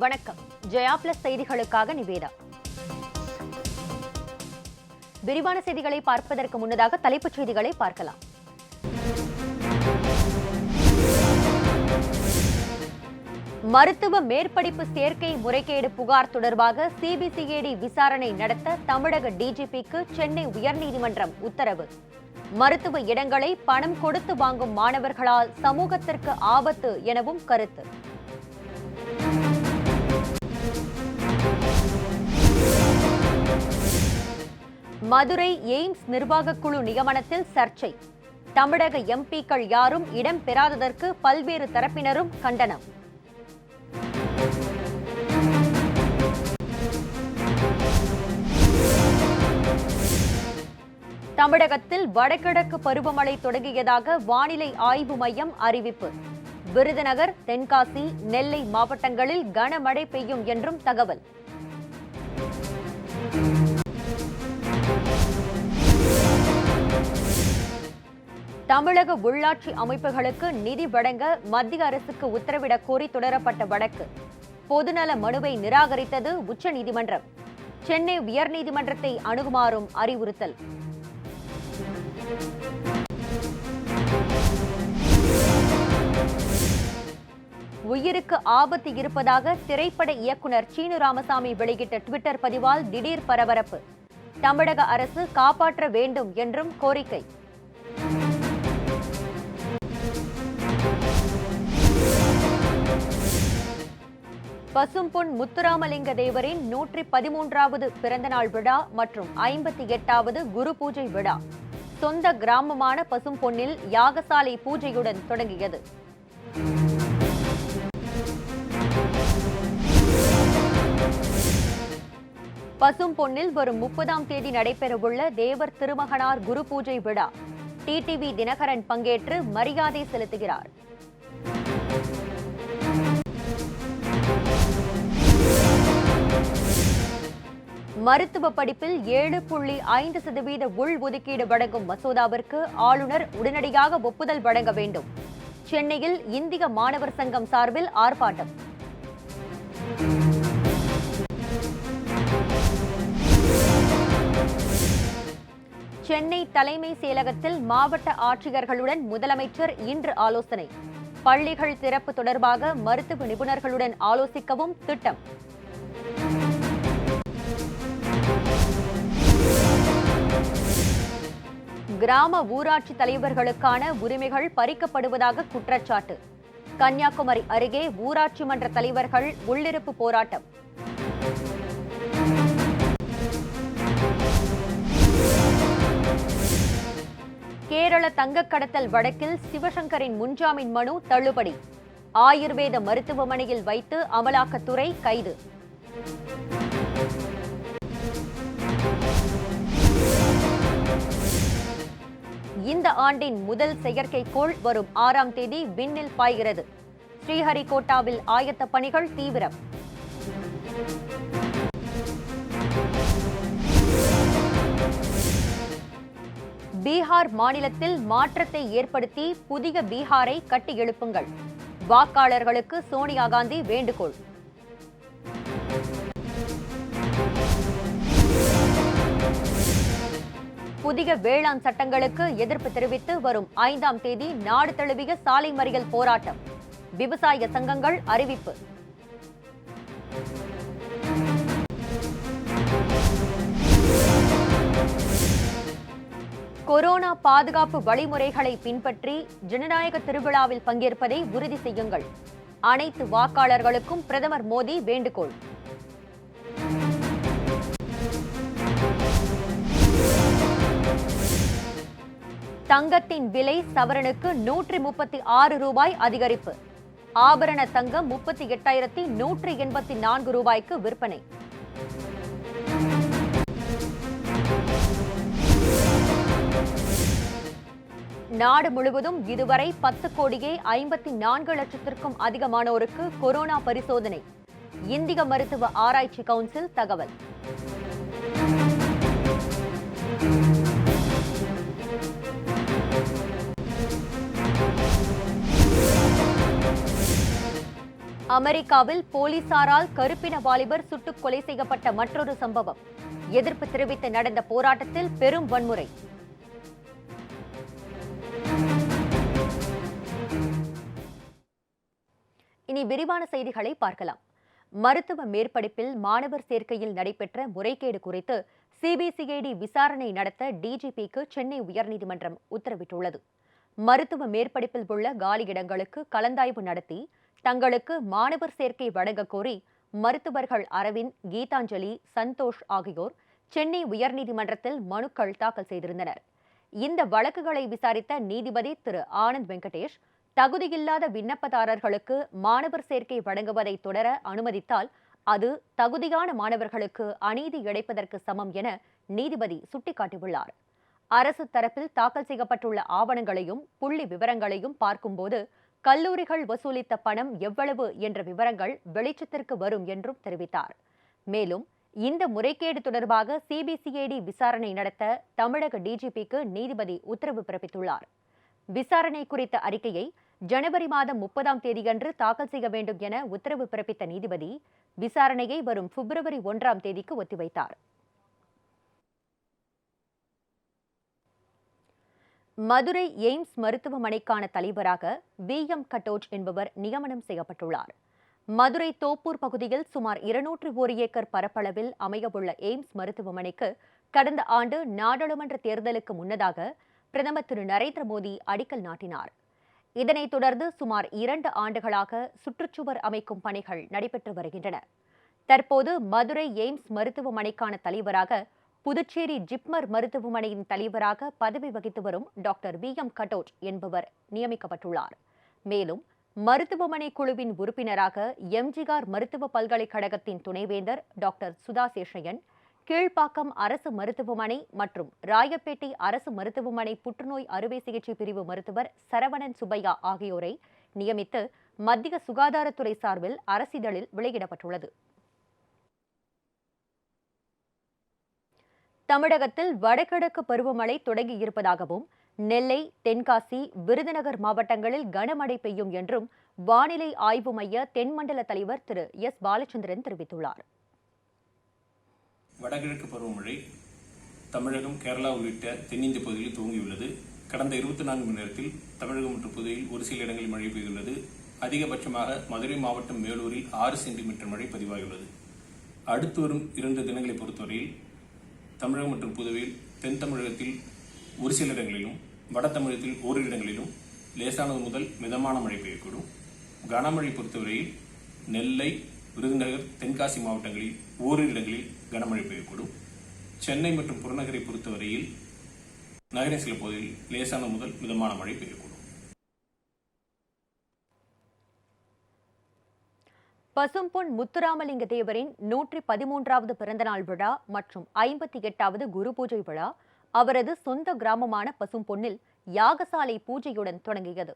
வணக்கம். ஜெயா பிளஸ் செய்திகளுக்காக நிவேதா. விரிவான செய்திகளை பார்ப்பதற்கு முன்னதாக தலைப்புச் செய்திகளை பார்க்கலாம். மருத்துவ மேற்படிப்பு சேர்க்கை முறைகேடு புகார் தொடர்பாக சிபிசிஐடி விசாரணை நடத்த தமிழக டிஜிபிக்கு சென்னை உயர்நீதிமன்றம் உத்தரவு. மருத்துவ இடங்களை பணம் கொடுத்து வாங்கும் மாணவர்களால் சமூகத்திற்கு ஆபத்து எனவும் கருத்து. மதுரை எய்ம்ஸ் நிர்வாகக் குழு நியமனத்தில் சர்ச்சை. தமிழக எம்பிக்கள் யாரும் இடம் பெறாததற்கு பல்வேறு தரப்பினரும் கண்டனம். தமிழகத்தில் வடகிழக்கு பருவமழை தொடங்கியதாக வானிலை ஆய்வு மையம் அறிவிப்பு. விருதுநகர், தென்காசி, நெல்லை மாவட்டங்களில் கனமழை பெய்யும் என்றும் தகவல். தமிழக உள்ளாட்சி அமைப்புகளுக்கு நிதி வழங்க மத்திய அரசுக்கு உத்தரவிடக் கோரி தொடரப்பட்ட வழக்கு. பொதுநல மனுவை நிராகரித்தது உச்சநீதிமன்றம். சென்னை உயர்நீதிமன்றத்தை அணுகுமாறும் அறிவுறுத்தல். உயிருக்கு ஆபத்து இருப்பதாக திரைப்பட இயக்குநர் சீனு ராமசாமி வெளியிட்ட ட்விட்டர் பதிவால் திடீர் பரபரப்பு. தமிழக அரசு காப்பாற்ற வேண்டும் என்றும் கோரிக்கை. பசும்பொன் முத்துராமலிங்க தேவரின் 113வது பிறந்தநாள் விழா மற்றும் 58வது குரு பூஜை விழா சொந்த கிராமமான பசும்பொன்னில் யாகசாலை பூஜையுடன் தொடங்கியது. பசும்பொன்னில் வரும் 30ஆம் தேதி நடைபெறவுள்ள தேவர் திருமகனார் குரு பூஜை விழா டிடிவி தினகரன் பங்கேற்று மரியாதை செலுத்துகிறார். மருத்துவ படிப்பில் 7.5% உள் ஒதுக்கீடு வழங்கும் மசோதாவிற்கு ஆளுநர் உடனடியாக ஒப்புதல் வழங்க வேண்டும். சென்னையில் இந்திய மாணவர் சங்கம் சார்பில் ஆர்ப்பாட்டம். சென்னை தலைமை செயலகத்தில் மாவட்ட ஆட்சியர்களுடன் முதலமைச்சர் இன்று ஆலோசனை. பள்ளிகள் திறப்பு தொடர்பாக மருத்துவ நிபுணர்களுடன் ஆலோசிக்கவும் திட்டம். கிராம ஊராட்சி தலைவர்களுக்கான உரிமைகள் பறிக்கப்படுவதாக குற்றச்சாட்டு. கன்னியாகுமரி அருகே ஊராட்சி மன்ற தலைவர்கள் உள்ளிருப்பு போராட்டம். கேரள தங்கக் கடத்தல் வழக்கில் சிவசங்கரின் முன்ஜாமீன் மனு தள்ளுபடி. ஆயுர்வேத மருத்துவமனையில் வைத்து அமலாக்கத்துறை கைது. இந்த ஆண்டின் முதல் செயற்கைக்கோள் வரும் 6ஆம் தேதி விண்ணில் பாய்கிறது. ஸ்ரீஹரிகோட்டாவில் ஆயத்த பணிகள் தீவிரம். பீகார் மாநிலத்தில் மாற்றத்தை ஏற்படுத்தி புதிய பீகாரை கட்டி எழுப்புங்கள். வாக்காளர்களுக்கு சோனியா காந்தி வேண்டுகோள். புதிய வேளாண் சட்டங்களுக்கு எதிர்ப்பு தெரிவித்து வரும் 5ஆம் தேதி நாடு தழுவிய சாலை மறியல் போராட்டம். விவசாய சங்கங்கள் அறிவிப்பு. கொரோனா பாதுகாப்பு வழிமுறைகளை பின்பற்றி ஜனநாயக திருவிழாவில் பங்கேற்பதை உறுதி செய்யுங்கள். அனைத்து வாக்காளர்களுக்கும் பிரதமர் மோடி வேண்டுகோள். தங்கத்தின் விலை சவரனுக்கு 136 ரூபாய் அதிகரிப்பு. ஆபரண தங்கம் 38,184 ரூபாய்க்கு விற்பனை. நாடு முழுவதும் இதுவரை 10,54,00,000க்கும் அதிகமானோருக்கு கொரோனா பரிசோதனை. இந்திய மருத்துவ ஆராய்ச்சி கவுன்சில் தகவல். அமெரிக்காவில் போலீசாரால் கருப்பின வாலிபர் சுட்டுக் கொலை செய்யப்பட்ட மற்றொரு சம்பவம். எதிர்ப்பு தெரிவித்து நடந்த போராட்டத்தில் பெரும் வன்முறை. இனி விரிவான செய்திகளை பார்க்கலாம். மருத்துவ மேற்படிப்பில் மாணவர் சேர்க்கையில் நடைபெற்ற முறைகேடு குறித்து சிபிசிஐடி விசாரணை நடத்த டிஜிபிக்கு சென்னை உயர்நீதிமன்றம் உத்தரவிட்டுள்ளது. மருத்துவ மேற்படிப்பில் உள்ள காலியிடங்களுக்கு கலந்தாய்வு நடத்தி தங்களுக்கு மாணவர் சேர்க்கை வழங்க கோரி மருத்துவர்கள் அரவிந்த், கீதாஞ்சலி, சந்தோஷ் ஆகியோர் சென்னை உயர்நீதிமன்றத்தில் மனுக்கள் தாக்கல் செய்திருந்தனர். இந்த வழக்குகளை விசாரித்த நீதிபதி திரு ஆனந்த் வெங்கடேஷ், தகுதியில்லாத விண்ணப்பதாரர்களுக்கு மாணவர் சேர்க்கை வழங்குவதை தொடர அனுமதித்தால் அது தகுதியான மாணவர்களுக்கு அநீதி இழைப்பதற்கு சமம் என நீதிபதி சுட்டிக்காட்டியுள்ளார். அரசு தரப்பில் தாக்கல் செய்யப்பட்டுள்ள ஆவணங்களையும் புள்ளி விவரங்களையும் பார்க்கும்போது கல்லூரிகள் வசூலித்த பணம் எவ்வளவு என்ற விவரங்கள் வெளிச்சத்திற்கு வரும் என்றும் தெரிவித்தார். மேலும் இந்த முறைகேடு தொடர்பாக சிபிசிஐடி விசாரணை நடத்த தமிழக டிஜிபிக்கு நீதிபதி உத்தரவு பிறப்பித்துள்ளார். விசாரணை குறித்த அறிக்கையை ஜனவரி மாதம் 30ஆம் தேதியன்று தாக்கல் செய்ய வேண்டும் என உத்தரவு பிறப்பித்த நீதிபதி விசாரணையை வரும் பிப்ரவரி 1ஆம் தேதிக்கு ஒத்திவைத்தார். மதுரை எய்ம்ஸ் மருத்துவமனைக்கான தலைவராக VM கட்டோச் என்பவர் நியமனம் செய்யப்பட்டுள்ளார். மதுரை தோப்பூர் பகுதியில் சுமார் 201 ஏக்கர் பரப்பளவில் அமையவுள்ள எய்ம்ஸ் மருத்துவமனைக்கு கடந்த ஆண்டு நாடாளுமன்ற தேர்தலுக்கு முன்னதாக பிரதமர் திரு நரேந்திர மோடி அடிக்கல் நாட்டினார். இதனைத் தொடர்ந்து சுமார் 2 ஆண்டுகளாக சுற்றுச்சுவர் அமைக்கும் பணிகள் நடைபெற்று வருகின்றன. தற்போது மதுரை எய்ம்ஸ் மருத்துவமனைக்கான தலைவராக புதுச்சேரி ஜிப்மர் மருத்துவமனையின் தலைவராக பதவி வகித்து வரும் டாக்டர் VM கட்டோச் என்பவர் நியமிக்கப்பட்டுள்ளார். மேலும் மருத்துவமனை குழுவின் உறுப்பினராக எம்ஜிஆர் மருத்துவ பல்கலைக்கழகத்தின் துணைவேந்தர் டாக்டர் சுதா சேஷையன், கீழ்ப்பாக்கம் அரசு மருத்துவமனை மற்றும் ராயப்பேட்டை அரசு மருத்துவமனை புற்றுநோய் அறுவை சிகிச்சை பிரிவு மருத்துவர் சரவணன் சுப்பையா ஆகியோரை நியமித்து மத்திய சுகாதாரத்துறை சார்பில் அரசிதழில் வெளியிடப்பட்டுள்ளது. தமிழகத்தில் வடகிழக்கு பருவமழை தொடங்கியிருப்பதாகவும் நெல்லை, தென்காசி, விருதுநகர் மாவட்டங்களில் கனமழை பெய்யும் என்றும் வானிலை ஆய்வு மைய தென்மண்டல தலைவர் திரு எஸ் பாலச்சந்திரன் தெரிவித்துள்ளார். வடகிழக்கு பருவமழை தமிழகம், கேரளா உள்ளிட்ட தென்னிந்திய பகுதியில் துவங்கியுள்ளது. கடந்த 24 மணி நேரத்தில் தமிழகம் மற்றும் புதுவையில் ஒரு சில இடங்களில் மழை பெய்துள்ளது. அதிகபட்சமாக மதுரை மாவட்டம் மேலூரில் 6 சென்டிமீட்டர் மழை பதிவாகியுள்ளது. அடுத்து வரும் 2 தினங்களை பொறுத்தவரையில் தமிழகம் மற்றும் புதுவையில் தென் தமிழகத்தில் ஒரு சில இடங்களிலும், வட தமிழகத்தில் ஓரிரு இடங்களிலும் லேசானது முதல் மிதமான மழை பெய்யக்கூடும். கனமழை பொறுத்தவரையில் நெல்லை, விருதுநகர், தென்காசி மாவட்டங்களில் ஓரிரு இடங்களில் கனமழை பெய்யக்கூடும். சென்னை மற்றும் புறநகரை பொறுத்தவரையில் நகரின் சில பகுதியில் லேசான முதல் மிதமான மழை பெய்யக்கூடும். பசும்பொன் முத்துராமலிங்க தேவரின் 113வது பிறந்தநாள் விழா மற்றும் 58வது குரு பூஜை விழா அவரது சொந்த கிராமமான பசும்பொன்னில் யாகசாலை பூஜையுடன் தொடங்கியது.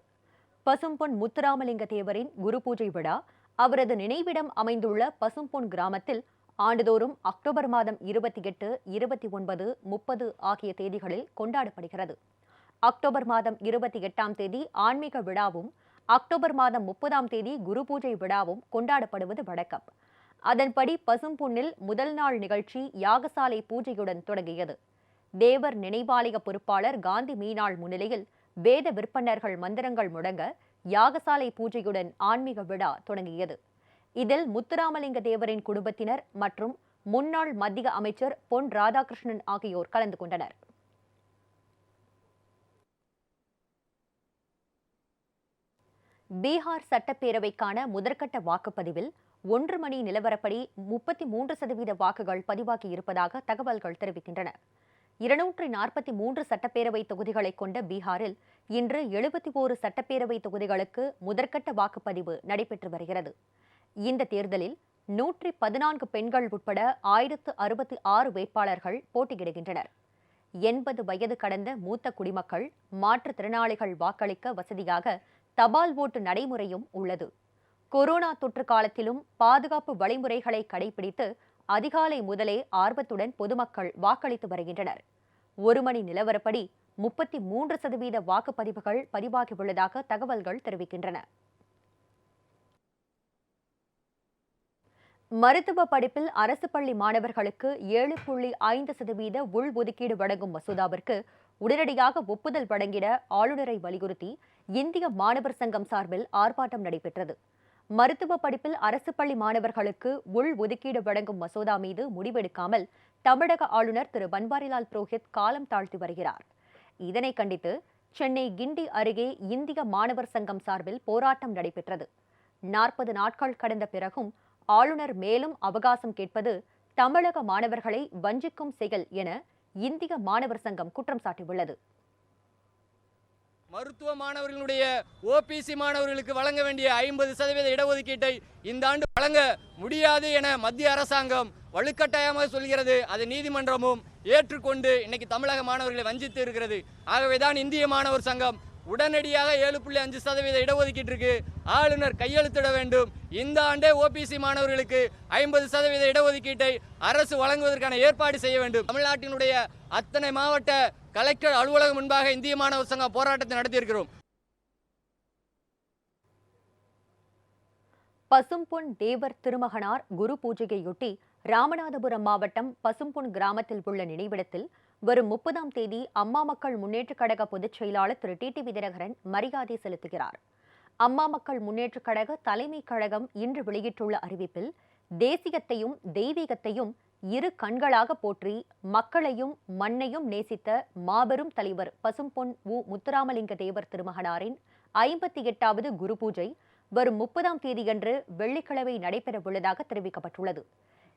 பசும்பொன் முத்துராமலிங்க தேவரின் குரு பூஜை விழா அவரது நினைவிடம் அமைந்துள்ள பசும்பொன் கிராமத்தில் ஆண்டுதோறும் அக்டோபர் மாதம் 28, 29, 30 ஆகிய தேதிகளில் கொண்டாடப்படுகிறது. அக்டோபர் மாதம் 28ஆம் தேதி ஆன்மீக விழாவும், அக்டோபர் மாதம் 30ஆம் தேதி குரு பூஜை விழாவும் கொண்டாடப்படுவது வழக்கம். அதன்படி பசும்பொன்னில் முதல் நாள் நிகழ்ச்சி யாகசாலை பூஜையுடன் தொடங்கியது. தேவர் நினைவாலய பொறுப்பாளர் காந்தி மீனாள் முன்னிலையில் வேத விற்பன்னர்கள் மந்திரங்கள் முழங்க யாகசாலை பூஜையுடன் ஆன்மீக விழா தொடங்கியது. இதில் முத்துராமலிங்க தேவரின் குடும்பத்தினர் மற்றும் முன்னாள் மத்திய அமைச்சர் பொன் ராதாகிருஷ்ணன் ஆகியோர் கலந்து கொண்டனர். பீகார் சட்டப்பேரவைக்கான முதற்கட்ட வாக்குப்பதிவில் 1 மணி நிலவரப்படி 33% வாக்குகள் பதிவாகி இருப்பதாக தகவல்கள் தெரிவிக்கின்றன. 243 சட்டப்பேரவை தொகுதிகளை கொண்ட பீகாரில் இன்று 71 சட்டப்பேரவை தொகுதிகளுக்கு முதற்கட்ட வாக்குப்பதிவு நடைபெற்று வருகிறது. இந்த தேர்தலில் 114 பெண்கள் உட்பட 1066 வேட்பாளர்கள் போட்டியிடுகின்றனர். 80 வயது கடந்த மூத்த குடிமக்கள், மாற்றுத்திறனாளிகள் வாக்களிக்க வசதியாக தபால் ஓட்டு நடைமுறையும் உள்ளது. கொரோனா தொற்று காலத்திலும் பாதுகாப்பு வழிமுறைகளை கடைபிடித்து அதிகாலை முதலே ஆர்வத்துடன் பொதுமக்கள் வாக்களித்து வருகின்றனர். 1 மணி நிலவரப்படி 33% வாக்குப்பதிவுகள் பதிவாகியுள்ளதாக தகவல்கள் தெரிவிக்கின்றன. மருத்துவ படிப்பில் அரசு பள்ளி மாணவர்களுக்கு 7.5% உள்ஒதுக்கீடு வழங்கும் மசோதாவிற்கு உடனடியாக ஒப்புதல் வழங்கிட ஆளுநரை வலியுறுத்தி இந்திய மாணவர் சங்கம் சார்பில் ஆர்ப்பாட்டம் நடைபெற்றது. மருத்துவ படிப்பில் அரசு பள்ளி மாணவர்களுக்கு உள்ஒதுக்கீடு வழங்கும் மசோதா மீது முடிவெடுக்காமல் தமிழக ஆளுநர் திரு பன்வாரிலால் புரோஹித் காலம் தாழ்த்தி வருகிறார். இதனை கண்டித்து சென்னை கிண்டி அருகே இந்திய மாணவர் சங்கம் சார்பில் போராட்டம் நடைபெற்றது. 40 நாட்கள் கடந்த பிறகும் ஆளுநர் மேலும் அவகாசம் கேட்பது தமிழக மாணவர்களை வஞ்சிக்கும் செயல் என இந்திய மாணவர் சங்கம் குற்றம் சாட்டியுள்ளது. மருத்துவ மாணவர்களுடைய ஓபிசி மாணவர்களுக்கு வழங்க வேண்டிய 50% இடஒதுக்கீட்டை இந்த ஆண்டு வழங்க முடியாது என மத்திய அரசாங்கம் வலுக்கட்டாயமாக சொல்கிறது. அதை நீதிமன்றமும் ஏற்றுக்கொண்டு இன்னைக்கு தமிழக மாணவர்களை வஞ்சித்து இருக்கிறது. ஆகவேதான் இந்திய மாணவர் சங்கம் உடனடியாக 7.5% இடஒதுக்கீட்டிற்கு ஆளுநர் கையெழுத்திட வேண்டும். இந்த ஆண்டே ஓபிசி மாணவர்களுக்கு 50% இடஒதுக்கீட்டை அரசு வழங்குவதற்கான ஏற்பாடு செய்ய வேண்டும். தமிழ்நாட்டினுடைய அத்தனை மாவட்ட கலெக்டர் அலுவலகம் முன்பாக இந்திய மாணவர் சங்கம் போராட்டத்தை நடத்தியிருக்கிறோம். பசும்பொன் தேவர் திருமகனார் குரு பூஜையையொட்டி ராமநாதபுரம் மாவட்டம் பசும்பொன் கிராமத்தில் உள்ள நினைவிடத்தில் வரும் 30ஆம் தேதி அம்மா மக்கள் முன்னேற்றக் கழக பொதுச் செயலாளர் திரு டிடிவி தினகரன் மரியாதை செலுத்துகிறார். அம்மா மக்கள் முன்னேற்றக் கழக தலைமை கழகம் இன்று வெளியிட்டுள்ள அறிவிப்பில் தேசியத்தையும் தெய்வீகத்தையும் இரு கண்களாக போற்றி மக்களையும் மண்ணையும் நேசித்த மாபெரும் தலைவர் பசும்பொன் முத்துராமலிங்க தேவர் திருமகனாரின் 58வது குரு பூஜை வரும் 30ஆம் தேதியன்று வெள்ளிக்கிழமை நடைபெறவுள்ளதாக தெரிவிக்கப்பட்டுள்ளது.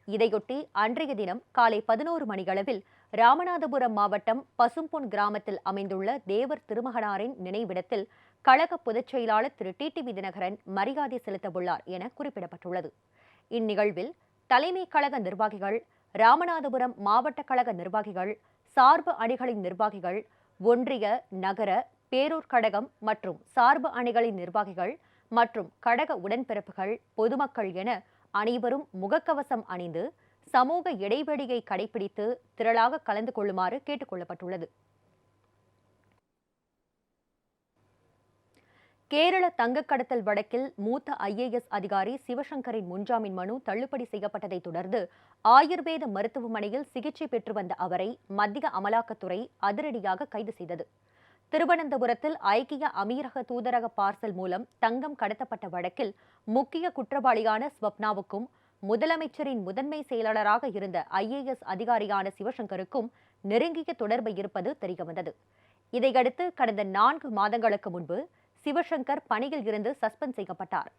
இதையொட்டி அன்றைய தினம் காலை 11 மணியளவில் ராமநாதபுரம் மாவட்டம் பசும்பொன் கிராமத்தில் அமைந்துள்ள தேவர் திருமகனாரின் நினைவிடத்தில் கழக பொதுச் செயலாளர் திரு டிடிவி தினகரன் மரியாதை செலுத்தவுள்ளார் என குறிப்பிடப்பட்டுள்ளது. இந்நிகழ்வில் தலைமை கழக நிர்வாகிகள், ராமநாதபுரம் மாவட்ட கழக நிர்வாகிகள், சார்பு அணிகளின் நிர்வாகிகள், ஒன்றிய, நகர, பேரூர் கழகம் மற்றும் சார்பு அணிகளின் நிர்வாகிகள் மற்றும் கழக உடன்பிறப்புகள், பொதுமக்கள் என அனைவரும் முகக்கவசம் அணிந்து சமூக இடைவெளியை கடைபிடித்து திரளாக கலந்து கொள்ளுமாறு கேட்டுக் கொள்ளப்பட்டுள்ளது. கேரள தங்கக் கடத்தல் வழக்கில் மூத்த IAS அதிகாரி சிவசங்கரின் முன்ஜாமீன் மனு தள்ளுபடி செய்யப்பட்டதை தொடர்ந்து ஆயுர்வேத மருத்துவமனையில் சிகிச்சை பெற்று வந்த அவரை மத்திய அமலாக்கத்துறை அதிரடியாக கைது செய்தது. திருவனந்தபுரத்தில் ஐக்கிய அமீரக தூதரக பார்சல் மூலம் தங்கம் கடத்தப்பட்ட வழக்கில் முக்கிய குற்றவாளியான ஸ்வப்னாவுக்கும் முதலமைச்சரின் முதன்மை செயலாளராக இருந்த IAS அதிகாரியான சிவசங்கருக்கும் நெருங்கிய தொடர்பு இருப்பது தெரியவந்தது. இதையடுத்து கடந்த 4 மாதங்களுக்கு முன்பு சிவசங்கர் பணியில் இருந்து சஸ்பெண்ட் செய்யப்பட்டார்.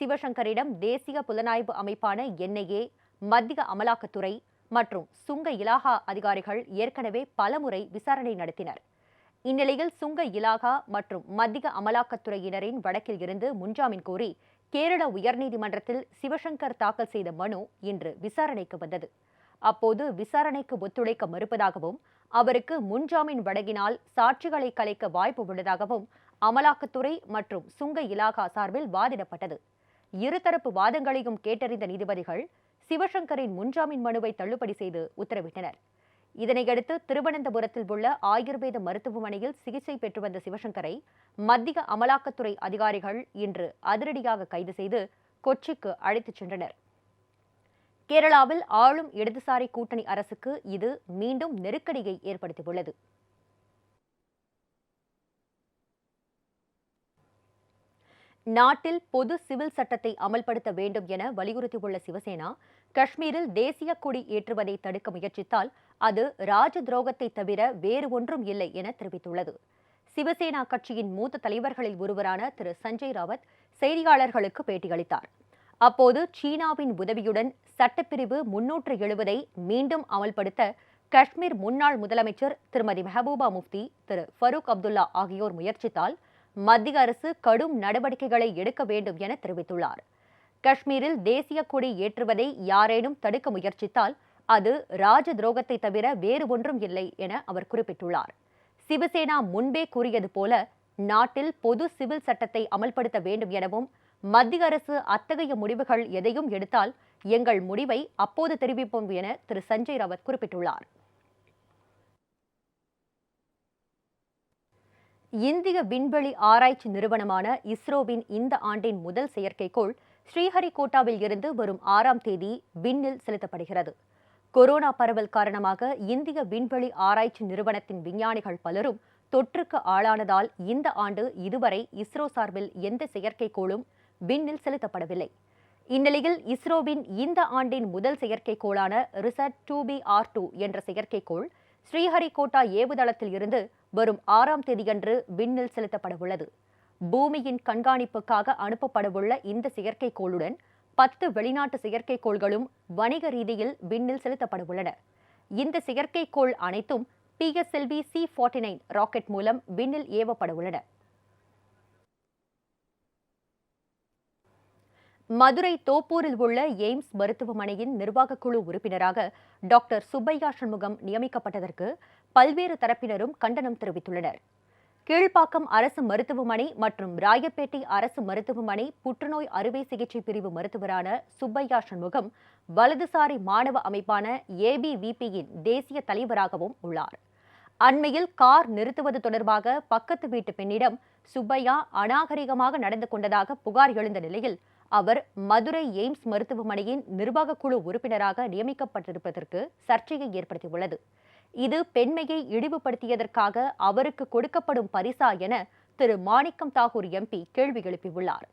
சிவசங்கரிடம் தேசிய புலனாய்வு அமைப்பான NIA, மத்திய அமலாக்கத்துறை மற்றும் சுங்க இலாகா அதிகாரிகள் ஏற்கனவே பலமுறை விசாரணை நடத்தினர். இந்நிலையில் சுங்க இலாகா மற்றும் மத்திய அமலாக்கத்துறையினரின் வழக்கில் இருந்து முன்ஜாமீன் கோரி கேரள உயர்நீதிமன்றத்தில் சிவசங்கர் தாக்கல் செய்த மனு இன்று விசாரணைக்கு வந்தது. அப்போது விசாரணைக்கு ஒத்துழைக்க மறுப்பதாகவும் அவருக்கு முன்ஜாமீன் வழங்கினால் சாட்சிகளை கலைக்க வாய்ப்பு உள்ளதாகவும் அமலாக்கத்துறை மற்றும் சுங்க இலாகா சார்பில் வாதிடப்பட்டது. இருதரப்பு வாதங்களையும் கேட்டறிந்த நீதிபதிகள் சிவசங்கரின் முன்ஜாமீன் மனுவை தள்ளுபடி செய்து உத்தரவிட்டனர். இதனையடுத்து திருவனந்தபுரத்தில் உள்ள ஆயுர்வேத மருத்துவமனையில் சிகிச்சை பெற்று வந்த சிவசங்கரை மத்திய அமலாக்கத்துறை அதிகாரிகள் இன்று அதிரடியாக கைது செய்து கொச்சிக்கு அழைத்துச் சென்றனர். கேரளாவில் ஆளும் இடதுசாரி கூட்டணி அரசுக்கு இது மீண்டும் நெருக்கடியை ஏற்படுத்தியுள்ளது. நாட்டில் பொது சிவில் சட்டத்தை அமல்படுத்த வேண்டும் என வலியுறுத்தியுள்ள சிவசேனா, காஷ்மீரில் தேசிய கொடி ஏற்றுவதை தடுக்க முயற்சித்தால் அது ராஜ துரோகத்தை தவிர வேறு ஒன்றும் இல்லை என தெரிவித்துள்ளது. சிவசேனா கட்சியின் மூத்த தலைவர்களில் ஒருவரான திரு சஞ்சய் ராவத் செய்தியாளர்களுக்கு பேட்டியளித்தார். அப்போது சீனாவின் உதவியுடன் சட்டப்பிரிவு 370 மீண்டும் அமல்படுத்த காஷ்மீர் முன்னாள் முதலமைச்சர் திருமதி மெஹபூபா முஃப்தி, திரு ஃபரூக் அப்துல்லா ஆகியோர் முயற்சித்தால் மத்திய அரசு கடும் நடவடிக்கைகளை எடுக்க வேண்டும் என தெரிவித்துள்ளார். காஷ்மீரில் தேசிய கொடி ஏற்றுவதை யாரேனும் தடுக்க முயற்சித்தால் அது ராஜ துரோகத்தை தவிர வேறு ஒன்றும் இல்லை என அவர் குறிப்பிட்டுள்ளார். சிவசேனா முன்பே கூறியது போல நாட்டில் பொது சிவில் சட்டத்தை அமல்படுத்த வேண்டும் எனவும் மத்திய அரசு அத்தகைய முடிவுகள் எதையும் எடுத்தால் எங்கள் முடிவை அப்போது தெரிவிப்போம் என திரு சஞ்சய் ராவத் குறிப்பிட்டுள்ளார். இந்திய விண்வெளி ஆராய்ச்சி நிறுவனமான இஸ்ரோவின் இந்த ஆண்டின் முதல் செயற்கைக்கோள் ஸ்ரீஹரிகோட்டாவில் இருந்து வரும் 6ஆம் தேதி விண்ணில் செலுத்தப்படுகிறது. கொரோனா பரவல் காரணமாக இந்திய விண்வெளி ஆராய்ச்சி நிறுவனத்தின் விஞ்ஞானிகள் பலரும் தொற்றுக்கு ஆளானதால் இந்த ஆண்டு இதுவரை இஸ்ரோ சார்பில் எந்த செயற்கைக்கோளும் விண்ணில் செலுத்தப்படவில்லை. இந்நிலையில் இஸ்ரோவின் இந்த ஆண்டின் முதல் செயற்கைக்கோளான ரிசட் 2BR2 என்ற செயற்கைக்கோள் ஸ்ரீஹரிகோட்டா ஏவுதளத்தில் இருந்து வரும் 6ஆம் தேதியன்று விண்ணில் செலுத்தப்படவுள்ளது. பூமியின் கண்காணிப்புக்காக அனுப்பப்படவுள்ள இந்த செயற்கைக்கோளுடன் 10 வெளிநாட்டு செயற்கைக்கோள்களும் வணிக ரீதியில் விண்ணில் செலுத்தப்படவுள்ளன. இந்த செயற்கைக்கோள் அனைத்தும் PSLV C-49 ராக்கெட் மூலம் விண்ணில் ஏவப்படவுள்ளன. மதுரை தோப்பூரில் உள்ள எய்ம்ஸ் மருத்துவமனையின் நிர்வாகக் குழு உறுப்பினராக டாக்டர் சுப்பையா சண்முகம் நியமிக்கப்பட்டதற்கு பல்வேறு தரப்பினரும் கண்டனம் தெரிவித்துள்ளனர். கீழ்ப்பாக்கம் அரசு மருத்துவமனை மற்றும் ராயப்பேட்டை அரசு மருத்துவமனை புற்றுநோய் அறுவை சிகிச்சை பிரிவு மருத்துவரான சுப்பையா சண்முகம் வலதுசாரி மாணவ அமைப்பான ABVP-யின் தேசிய தலைவராகவும் உள்ளார். அண்மையில் கார் நிறுத்துவது தொடர்பாக பக்கத்து வீட்டு பெண்ணிடம் சுப்பையா அநாகரிகமாக நடந்து கொண்டதாக புகார் எழுந்த நிலையில் அவர் மதுரை எய்ம்ஸ் மருத்துவமனையின் நிர்வாகக் குழு உறுப்பினராக நியமிக்கப்பட்டிருப்பதற்கு சர்ச்சையை ஏற்படுத்தியுள்ளது. இது பெண்மையை இழிவுபடுத்தியதற்காக அவருக்கு கொடுக்கப்படும் பரிசா என திரு மாணிக்கம் தாகூர் MP கேள்வி எழுப்பியுள்ளார்.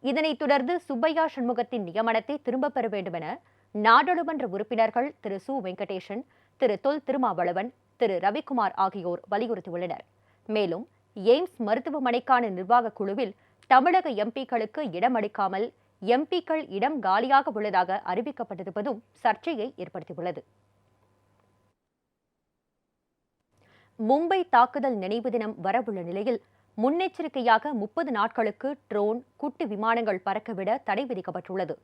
இதனைத் தொடர்ந்து சுப்பையா சண்முகத்தின் நியமனத்தை திரும்பப் பெற வேண்டும் என நாடாளுமன்ற உறுப்பினர்கள் திரு சு வெங்கடேசன், திரு தொல் திருமாவளவன், திரு ரவிக்குமார் ஆகியோர் வலியுறுத்தியுள்ளனர். மேலும் எய்ம்ஸ் மருத்துவமனைக்கான நிர்வாகக் குழுவில் தமிழக MP-க்களுக்கு இடம் அளிக்காமல் MP-க்கள் இடம் காலியாக உள்ளதாக அறிவிக்கப்பட்டிருப்பதும் சர்ச்சையை ஏற்படுத்தியுள்ளது. மும்பை தாக்குதல் நினைவு தினம் வரவுள்ள நிலையில் முன்னெச்சரிக்கையாக 30 நாட்களுக்கு ட்ரோன், குட்டி விமானங்கள் பறக்கவிட தடை விதிக்கப்பட்டுள்ளது.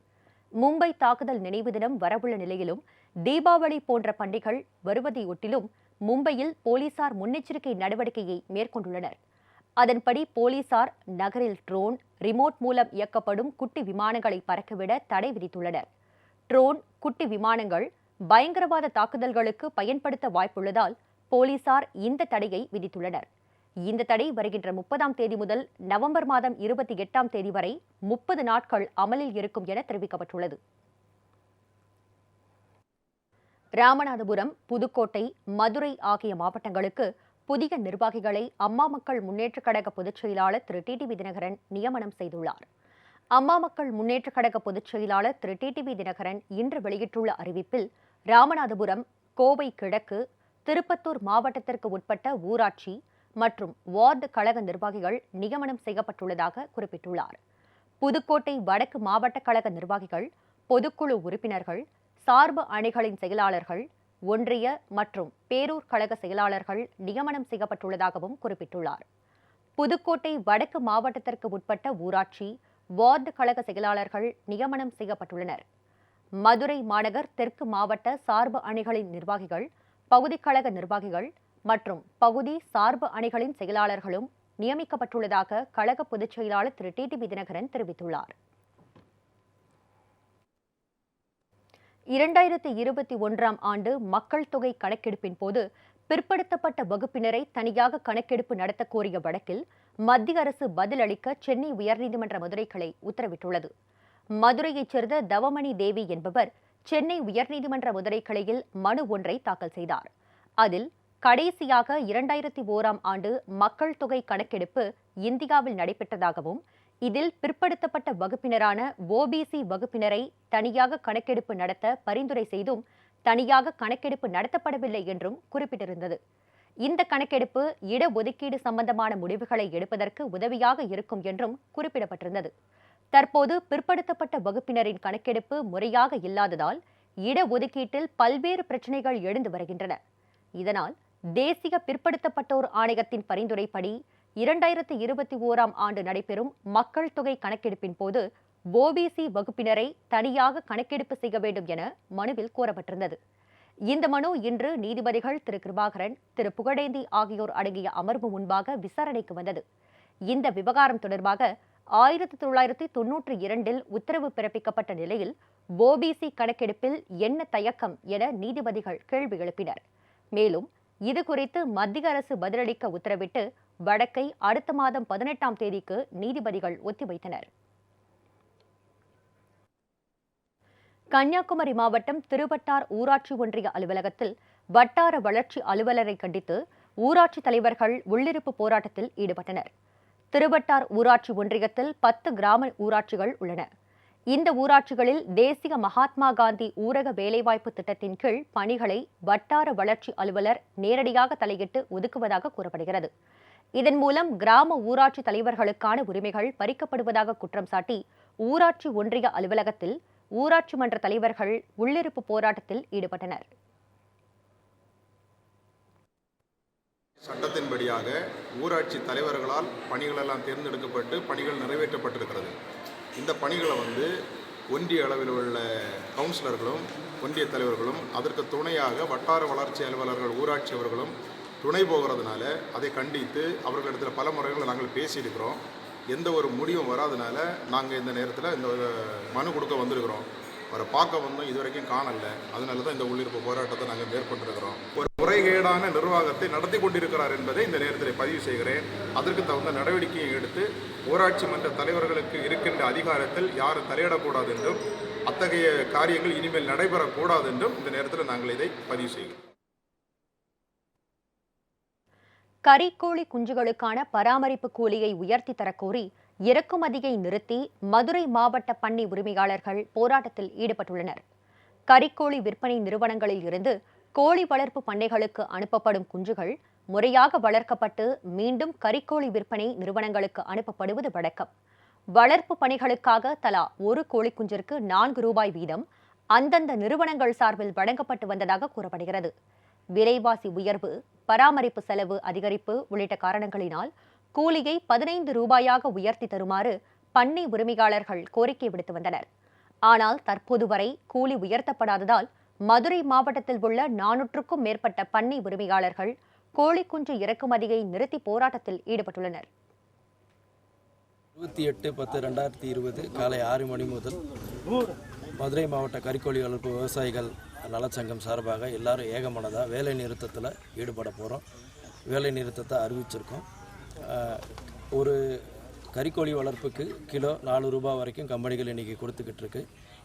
மும்பை தாக்குதல் நினைவு தினம் வரவுள்ள நிலையிலும் தீபாவளி போன்ற பண்டிகைகள் வருவதையொட்டிலும் மும்பையில் போலீசார் முன்னெச்சரிக்கை நடவடிக்கையை மேற்கொண்டுள்ளனர். அதன்படி போலீசார் நகரில் ட்ரோன், ரிமோட் மூலம் இயக்கப்படும் குட்டி விமானங்களை பறக்கவிட தடை விதித்துள்ளனர். ட்ரோன், குட்டி விமானங்கள் பயங்கரவாத தாக்குதல்களுக்கு பயன்படுத்த வாய்ப்புள்ளதால் போலீசார் இந்த தடையை விதித்துள்ளனர். இந்த தடை வருகின்ற 30ஆம் தேதி முதல் நவம்பர் மாதம் 28ஆம் தேதி வரை 30 நாட்கள் அமலில் இருக்கும் என தெரிவிக்கப்பட்டுள்ளது. ராமநாதபுரம், புதுக்கோட்டை, மதுரை ஆகிய மாவட்டங்களுக்கு புதிய நிர்வாகிகளை அம்மா மக்கள் முன்னேற்றக் கழக பொதுச் செயலாளர் திரு TTV தினகரன் நியமனம் செய்துள்ளார். அம்மா மக்கள் முன்னேற்றக் கழக பொதுச் செயலாளர் திரு TTV தினகரன் இன்று வெளியிட்டுள்ள அறிவிப்பில் ராமநாதபுரம், கோவை கிழக்கு, திருப்பத்தூர் மாவட்டத்திற்கு உட்பட்ட ஊராட்சி மற்றும் வார்டு கழக நிர்வாகிகள் நியமனம் செய்யப்பட்டுள்ளதாக குறிப்பிட்டுள்ளார். புதுக்கோட்டை வடக்கு மாவட்ட கழக நிர்வாகிகள், பொதுக்குழு உறுப்பினர்கள், சார்பு அணிகளின் செயலாளர்கள், ஒன்றிய மற்றும் பேரூர் கழக செயலாளர்கள் நியமனம் செய்யப்பட்டுள்ளதாகவும் குறிப்பிட்டுள்ளார். புதுக்கோட்டை வடக்கு மாவட்டத்திற்கு உட்பட்ட ஊராட்சி, வார்டு கழக செயலாளர்கள் நியமனம் செய்யப்பட்டுள்ளனர். மதுரை மாநகர் தெற்கு மாவட்ட சார்பு அணிகளின் நிர்வாகிகள், பகுதி கழக நிர்வாகிகள் மற்றும் பகுதி சார்பு அணிகளின் செயலாளர்களும் நியமிக்கப்பட்டுள்ளதாக கழக பொதுச் செயலாளர் திரு TTV தினகரன் தெரிவித்துள்ளார். 2021ஆம் ஆண்டு மக்கள் தொகை கணக்கெடுப்பின் போது பிற்படுத்தப்பட்ட வகுப்பினரை தனியாக கணக்கெடுப்பு நடத்த கோரிய வழக்கில் மத்திய அரசு பதிலளிக்க சென்னை உயர்நீதிமன்ற மதுரை கிளை உத்தரவிட்டுள்ளது. மதுரையைச் சேர்ந்த தவமணி தேவி என்பவர் சென்னை உயர்நீதிமன்ற மதுரை கிளையில் மனு ஒன்றை தாக்கல் செய்தார். அதில் கடைசியாக 2001ஆம் ஆண்டு மக்கள் தொகை கணக்கெடுப்பு இந்தியாவில் நடைபெற்றதாகவும் இதில் பிற்படுத்தப்பட்ட வகுப்பினரான OBC வகுப்பினரை தனியாக கணக்கெடுப்பு நடத்த பரிந்துரை செய்தும் தனியாக கணக்கெடுப்பு நடத்தப்படவில்லை என்றும் குறிப்பிட்டிருந்தது. இந்த கணக்கெடுப்பு இடஒதுக்கீடு சம்பந்தமான முடிவுகளை எடுப்பதற்கு உதவியாக இருக்கும் என்றும் குறிப்பிடப்பட்டிருந்தது. தற்போது பிற்படுத்தப்பட்ட வகுப்பினரின் கணக்கெடுப்பு முறையாக இல்லாததால் இடஒதுக்கீட்டில் பல்வேறு பிரச்சினைகள் எழுந்து வருகின்றன. இதனால் தேசிய பிற்படுத்தப்பட்டோர் ஆணையத்தின் பரிந்துரைப்படி 2021ஆம் ஆண்டு நடைபெறும் மக்கள் தொகை கணக்கெடுப்பின் போது OBC வகுப்பினரை தனியாக கணக்கெடுப்பு செய்ய வேண்டும் என மனுவில் கோரப்பட்டிருந்தது. இந்த மனு இன்று நீதிபதிகள் திரு கிருபாகரன், திரு புகழேந்தி ஆகியோர் அடங்கிய அமர்வு முன்பாக விசாரணைக்கு வந்தது. இந்த விவகாரம் தொடர்பாக 1992இல் உத்தரவு பிறப்பிக்கப்பட்ட நிலையில் OBC கணக்கெடுப்பில் என்ன தயக்கம் என நீதிபதிகள் கேள்வி எழுப்பினர். மேலும் இதுகுறித்து மத்திய அரசு பதிலளிக்க உத்தரவிட்டு வழக்கை அடுத்த மாதம் 18ஆம் தேதிக்கு நீதிபதிகள் ஒத்திவைத்தனர். கன்னியாகுமரி மாவட்டம் திருவட்டார் ஊராட்சி ஒன்றிய அலுவலகத்தில் வட்டார வளர்ச்சி அலுவலரை கண்டித்து ஊராட்சி தலைவர்கள் உள்ளிருப்பு போராட்டத்தில் ஈடுபட்டனர். திருவட்டார் ஊராட்சி ஒன்றியத்தில் 10 கிராம ஊராட்சிகள் உள்ளன. இந்த ஊராட்சிகளில் தேசிய மகாத்மா காந்தி ஊரக வேலைவாய்ப்பு திட்டத்தின் கீழ் பணிகளை வட்டார வளர்ச்சி அலுவலர் நேரடியாக தலையிட்டு ஒதுக்குவதாக கூறப்படுகிறது. இதன் மூலம் கிராம ஊராட்சி தலைவர்களுக்கான உரிமைகள் பறிக்கப்படுவதாக குற்றம் சாட்டி ஊராட்சி ஒன்றிய அலுவலகத்தில் ஊராட்சி மன்ற தலைவர்கள் உள்ளிருப்பு போராட்டத்தில் ஈடுபட்டனர். சட்டத்தின்படியாக ஊராட்சி தலைவர்களால் பணிகளெல்லாம் தேர்ந்தெடுக்கப்பட்டு பணிகள் நிறைவேற்றப்பட்டிருக்கிறது. இந்த பணிகளை ஒன்றிய அளவில் உள்ள கவுன்சிலர்களும் ஒன்றிய தலைவர்களும் அதற்கு துணையாக வட்டார வளர்ச்சி அலுவலர்கள் ஊராட்சி அவர்களும் துணை போகிறதுனால அதை கண்டித்து அவர்களிடத்தில் பல முறைகளை நாங்கள் பேசியிருக்கிறோம். எந்த ஒரு முடிவும் வராதனால நாங்கள் இந்த நேரத்தில் இந்த மனு கொடுக்க வந்திருக்கிறோம். அவரை பார்க்க வந்தோம், இதுவரைக்கும் காணல. அதனால தான் இந்த உள்ளிருப்பு போராட்டத்தை நாங்கள் மேற்கொண்டிருக்கிறோம். ஒரு முறைகேடான நிர்வாகத்தை நடத்தி கொண்டிருக்கிறார் என்பதை இந்த நேரத்தில் பதிவு செய்கிறேன். அதற்கு தகுந்த நடவடிக்கையை எடுத்து ஊராட்சி மன்ற தலைவர்களுக்கு இருக்கின்ற அதிகாரத்தில் யாரும் தலையிடக்கூடாது என்றும் அத்தகைய காரியங்கள் இனிமேல் நடைபெறக்கூடாது என்றும் இந்த நேரத்தில் நாங்கள் இதை பதிவு செய்கிறோம். கறிக்கோழி குஞ்சுகளுக்கான பராமரிப்பு கூலியை உயர்த்தி தரக்கோரி இறக்குமதியை நிறுத்தி மதுரை மாவட்ட பண்ணை உரிமையாளர்கள் போராட்டத்தில் ஈடுபட்டுள்ளனர். கறிக்கோழி விற்பனை நிறுவனங்களில் இருந்து கோழி வளர்ப்பு பண்ணைகளுக்கு அனுப்பப்படும் குஞ்சுகள் முறையாக வளர்க்கப்பட்டு மீண்டும் கறிக்கோழி விற்பனை நிறுவனங்களுக்கு அனுப்பப்படுவது வழக்கம். வளர்ப்பு பணிகளுக்காக தலா ஒரு கோழி குஞ்சிற்கு 4 ரூபாய் வீதம் அந்தந்த நிறுவனங்கள் சார்பில் வழங்கப்பட்டு வந்ததாக கூறப்படுகிறது. விலைவாசி உயர்வு, பராமரிப்பு செலவு அதிகரிப்பு உள்ளிட்ட காரணங்களினால் கூலியை 15 ரூபாயாக உயர்த்தி தருமாறு பண்ணை உரிமையாளர்கள் கோரிக்கை விடுத்து வந்தனர். ஆனால் தற்போது வரை கூலி உயர்த்தப்படாததால் மதுரை மாவட்டத்தில் உள்ள 400க்கும் மேற்பட்ட பண்ணை உரிமையாளர்கள் கோழி குஞ்சு இறக்குமதியை நிறுத்தி போராட்டத்தில் ஈடுபட்டுள்ளனர். 28/10/2020 காலை 6 மணி முதல் மதுரை மாவட்ட கறிக்கோழி வளர்ப்பு விவசாயிகள் நலச்சங்கம் சார்பாக எல்லாரும் ஏகமனதாக வேலை நிறுத்தத்தில் ஈடுபட போகிறோம். வேலை நிறுத்தத்தை அறிவிச்சிருக்கோம். ஒரு கறிக்கோழி வளர்ப்புக்கு கிலோ 4 ரூபாய் வரைக்கும் கம்பெனிகள் இன்றைக்கி கொடுத்துக்கிட்டு இருக்கு.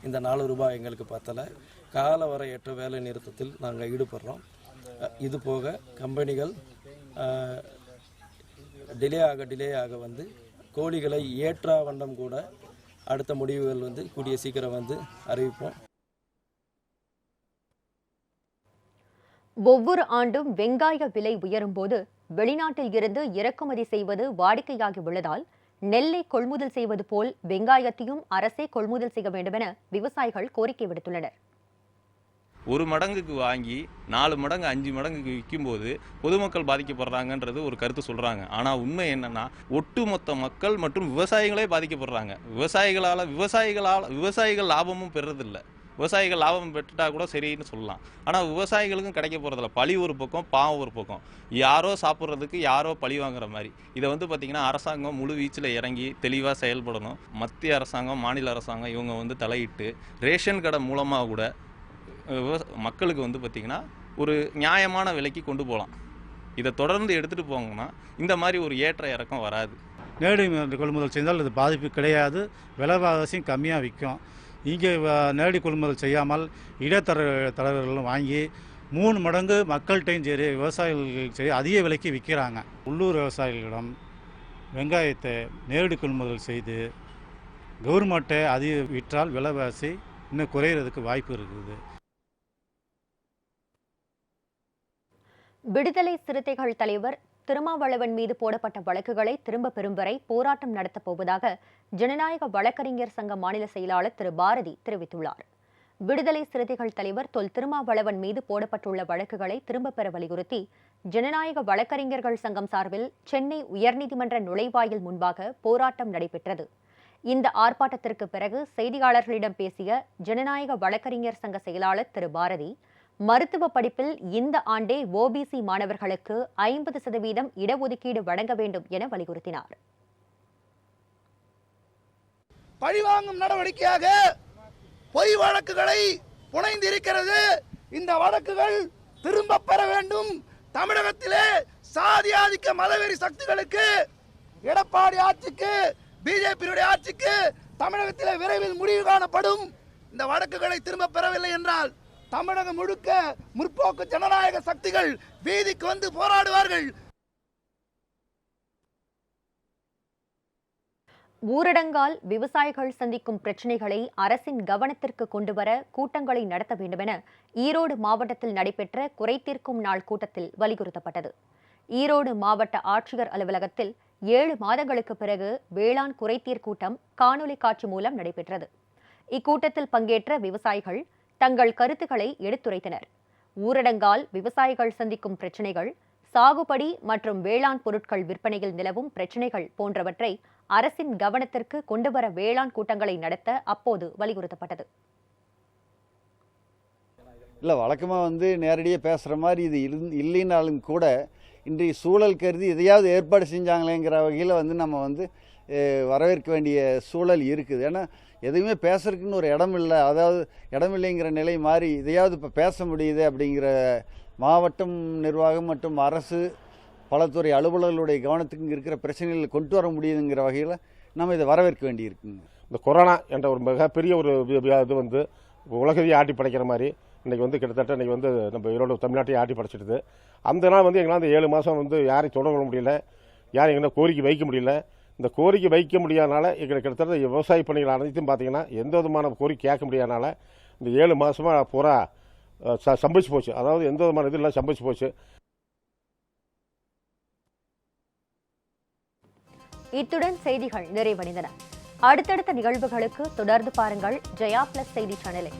இந்த 4 ரூபாய் எங்களுக்கு பத்தலை. கால வரையற்ற வேலை நிறுத்தத்தில் நாங்கள் ஈடுபடுறோம். இது போக கம்பெனிகள் டிலே ஆக கோழிகளை ஏற்றா வண்ணம் கூட அடுத்த முடிவுகள் கூடிய சீக்கிரம் அறிவிப்போம். ஒவ்வொரு ஆண்டும் வெங்காய விலை உயரும் போது வெளிநாட்டில் இருந்து இறக்குமதி செய்வது வாடிக்கையாகி உள்ளதால் நெல்லை கொள்முதல் செய்வது போல் வெங்காயத்தையும் அரசே கொள்முதல் செய்ய வேண்டும் என விவசாயிகள் கோரிக்கை விடுத்துள்ளனர். 1 மடங்குக்கு வாங்கி 4 மடங்கு 5 மடங்குக்கு விற்கும்போது பொதுமக்கள் பாதிக்கப்படுறாங்கன்றது ஒரு கருத்து சொல்கிறாங்க. ஆனால் உண்மை என்னென்னா ஒட்டுமொத்த மக்கள் மற்றும் விவசாயிகளே பாதிக்கப்படுறாங்க. விவசாயிகள் லாபமும் பெறதில்லை. விவசாயிகள் லாபம் பெற்றுட்டா கூட சரின்னு சொல்லலாம். ஆனால் விவசாயிகளுக்கும் கிடைக்க போகிறதில்ல. பழி ஒரு பக்கம், பாவம் ஒரு பக்கம். யாரோ சாப்பிட்றதுக்கு யாரோ பழி வாங்குற மாதிரி. இதை பார்த்திங்கன்னா அரசாங்கம் முழு வீச்சில் இறங்கி தெளிவாக செயல்படணும். மத்திய அரசாங்கம், மாநில அரசாங்கம் இவங்க தலையிட்டு ரேஷன் கடை மூலமாக கூட மக்களுக்கு பார்த்திங்கன்னா ஒரு நியாயமான விலைக்கு கொண்டு போகலாம். இதை தொடர்ந்து எடுத்துகிட்டு போங்கன்னா இந்த மாதிரி ஒரு ஏற்ற இறக்கம் வராது. நேரடி கொள்முதல் செய்தால் இது பாதிப்பு கிடையாது. விலைவாசியும் கம்மியாக விற்கும். இங்கே நேரடி கொள்முதல் செய்யாமல் இடைத்தரகர்களும் வாங்கி 3 மடங்கு மக்கள்கிட்டையும் சரி விவசாயிகளுக்கும் சரி அதிக விலைக்கு விற்கிறாங்க. உள்ளூர் விவசாயிகளிடம் வெங்காயத்தை நேரடி கொள்முதல் செய்து கவர்மெண்ட்டை அதிக விற்றால் விலைவாசி இன்னும் குறையிறதுக்கு வாய்ப்பு இருக்குது. விடுதலை சிறுத்தைகள் தலைவர் திருமாவளவன் மீது போடப்பட்ட வழக்குகளை திரும்ப பெறும் வரை போராட்டம் நடத்தப் போவதாக ஜனநாயக வழக்கறிஞர் சங்க மாநில செயலாளர் திரு பாரதி தெரிவித்துள்ளார். விடுதலை சிறுத்தைகள் தலைவர் தொல் திருமாவளவன் மீது போடப்பட்டுள்ள வழக்குகளை திரும்பப் பெற வலியுறுத்தி ஜனநாயக வழக்கறிஞர்கள் சங்கம் சார்பில் சென்னை உயர்நீதிமன்ற நுழைவாயில் முன்பாக போராட்டம் நடைபெற்றது. இந்த ஆர்ப்பாட்டத்திற்கு பிறகு செய்தியாளர்களிடம் பேசிய ஜனநாயக வழக்கறிஞர் சங்க செயலாளர் திரு பாரதி, மருத்துவ படிப்பில் இந்த ஆண்டே ஓபிசி மாணவர்களுக்கு 50% இடஒதுக்கீடு வழங்க வேண்டும் என வலியுறுத்தினார். பழிவாங்கும் நடவடிக்கையாக பொய் வழக்குகளை புனைந்திருக்கிறது. இந்த வழக்குகள் திரும்ப பெற வேண்டும். தமிழகத்திலே சாதி ஆதிக்க மதவெறி சக்திகளுக்கு, எடப்பாடி ஆட்சிக்கு, பிஜேபியுடைய ஆட்சிக்கு தமிழகத்திலே விரைவில் முடிவு காணப்படும். இந்த வழக்குகளை திரும்ப பெறவில்லை என்றால் தமிழகம் முழுக்க முற்போக்கு ஜனநாயக சக்திகள் வீதிக்கு வந்து போராடுவார்கள். ஊரடங்கால் விவசாயிகள் சந்திக்கும் பிரச்சினைகளை அரசின் கவனத்திற்கு கொண்டுவர கூட்டங்களை நடத்த வேண்டுமென ஈரோடு மாவட்டத்தில் நடைபெற்ற குறைதீர்க்கும் நாள் கூட்டத்தில் வலியுறுத்தப்பட்டது. ஈரோடு மாவட்ட ஆட்சியர் அலுவலகத்தில் 7 மாதங்களுக்கு பிறகு வேளாண் குறைதீர் கூட்டம் காணொலி காட்சி மூலம் நடைபெற்றது. இக்கூட்டத்தில் பங்கேற்ற விவசாயிகள் தங்கள் கருத்துக்களை எடுத்துரைத்தனர். ஊரடங்கால் விவசாயிகள் சந்திக்கும் பிரச்சினைகள், சாகுபடி மற்றும் வேளாண் பொருட்கள் விற்பனையில் நிலவும் பிரச்சினைகள் போன்றவற்றை அரசின் கவனத்திற்கு கொண்டுவர வேளாண் கூட்டங்களை நடத்த அப்போது வலியுறுத்தப்பட்டது. இல்லை, வழக்கமாக நேரடியாக பேசுகிற மாதிரி இது இல்லைனாலும் கூட இன்றைய சூழல் கருதி எதையாவது ஏற்பாடு செஞ்சாங்களேங்கிற வகையில் நம்ம வரவேற்க வேண்டிய சூழல் இருக்குது. ஏன்னா எதுவுமே பேசுறதுக்குன்னு ஒரு இடம் இல்லை, அதாவது இடம் இல்லைங்கிற நிலை மாறி இதையாவது இப்போ பேச முடியுது அப்படிங்கிற மாவட்டம் நிர்வாகம் மற்றும் அரசு பலத்துறை அலுவலர்களுடைய கவனத்துக்கு இருக்கிற பிரச்சனைகளை கொண்டு வர முடியுதுங்கிற வகையில் நம்ம இதை வரவேற்க வேண்டியிருக்குங்க. இந்த கொரோனா என்ற ஒரு மிகப்பெரிய ஒரு இது உலகத்தையே ஆட்டி படைக்கிற மாதிரி இன்றைக்கி கிட்டத்தட்ட இன்றைக்கி நம்ம ஈரோடு தமிழ்நாட்டையே ஆட்டி படைச்சிடுது. அந்த நாள் எங்களால் 7 மாதம் யாரையும் தொடர முடியல, யாரும் எங்கன்னா கோரிக்கை வைக்க முடியல. இந்த கோரிக்கை வைக்க முடியாதனால எங்களுக்கு கிட்டத்தட்ட விவசாய பணிகள் அனைத்தும் பார்த்தீங்கன்னா எந்த விதமான கோரிக்கை கேட்க முடியாதனால இந்த 7 மாதமாக பூரா சம்பிச்சு போச்சு. அதாவது எந்த விதமான இது இல்லை, சம்பிச்சு போச்சு. இத்துடன் செய்திகள் நிறைவடைந்தன. அடுத்தடுத்த நிகழ்வுகளுக்கு தொடர்ந்து பாருங்கள் ஜெயா பிளஸ் செய்தி சேனலை.